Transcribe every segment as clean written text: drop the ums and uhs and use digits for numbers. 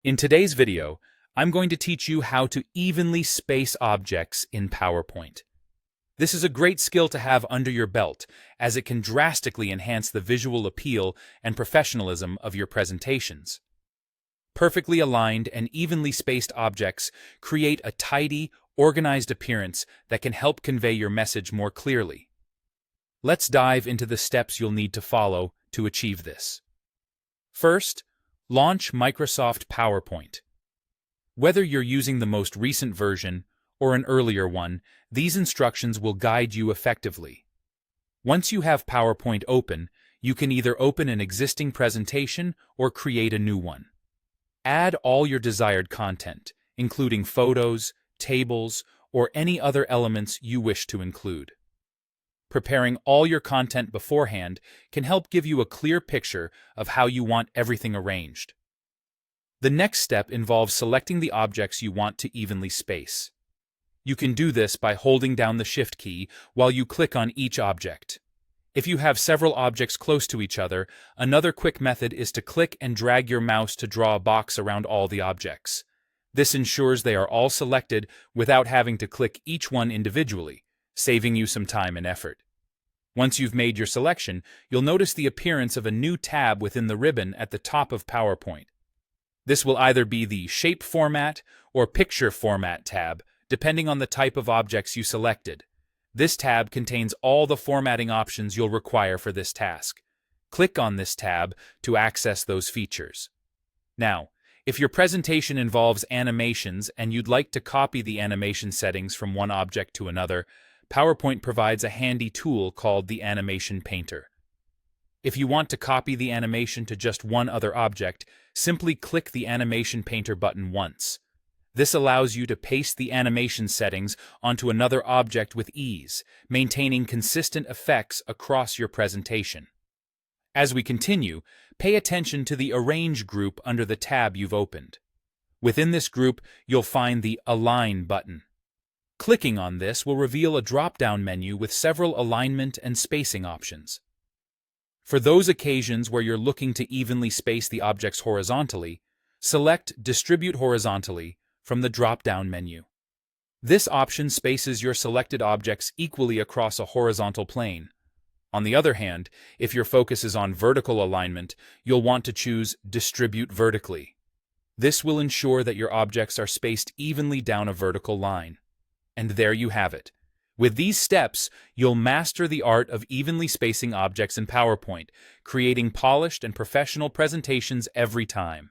In today's video, I'm going to teach you how to evenly space objects in PowerPoint. This is a great skill to have under your belt, as it can drastically enhance the visual appeal and professionalism of your presentations. Perfectly aligned and evenly spaced objects create a tidy, organized appearance that can help convey your message more clearly. Let's dive into the steps you'll need to follow to achieve this. First, launch Microsoft PowerPoint. Whether you're using the most recent version or an earlier one, these instructions will guide you effectively. Once you have PowerPoint open, you can either open an existing presentation or create a new one. Add all your desired content, including photos, tables, or any other elements you wish to include. Preparing all your content beforehand can help give you a clear picture of how you want everything arranged. The next step involves selecting the objects you want to evenly space. You can do this by holding down the Shift key while you click on each object. If you have several objects close to each other, another quick method is to click and drag your mouse to draw a box around all the objects. This ensures they are all selected without having to click each one individually, saving you some time and effort. Once you've made your selection, you'll notice the appearance of a new tab within the ribbon at the top of PowerPoint. This will either be the Shape Format or Picture Format tab, depending on the type of objects you selected. This tab contains all the formatting options you'll require for this task. Click on this tab to access those features. Now, if your presentation involves animations and you'd like to copy the animation settings from one object to another, PowerPoint provides a handy tool called the Animation Painter. If you want to copy the animation to just one other object, simply click the Animation Painter button once. This allows you to paste the animation settings onto another object with ease, maintaining consistent effects across your presentation. As we continue, pay attention to the Arrange group under the tab you've opened. Within this group, you'll find the Align button. Clicking on this will reveal a drop-down menu with several alignment and spacing options. For those occasions where you're looking to evenly space the objects horizontally, select Distribute Horizontally from the drop-down menu. This option spaces your selected objects equally across a horizontal plane. On the other hand, if your focus is on vertical alignment, you'll want to choose Distribute Vertically. This will ensure that your objects are spaced evenly down a vertical line. And there you have it. With these steps, you'll master the art of evenly spacing objects in PowerPoint, creating polished and professional presentations every time.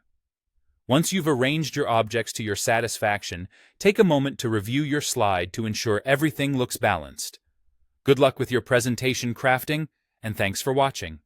Once you've arranged your objects to your satisfaction, take a moment to review your slide to ensure everything looks balanced. Good luck with your presentation crafting, and thanks for watching.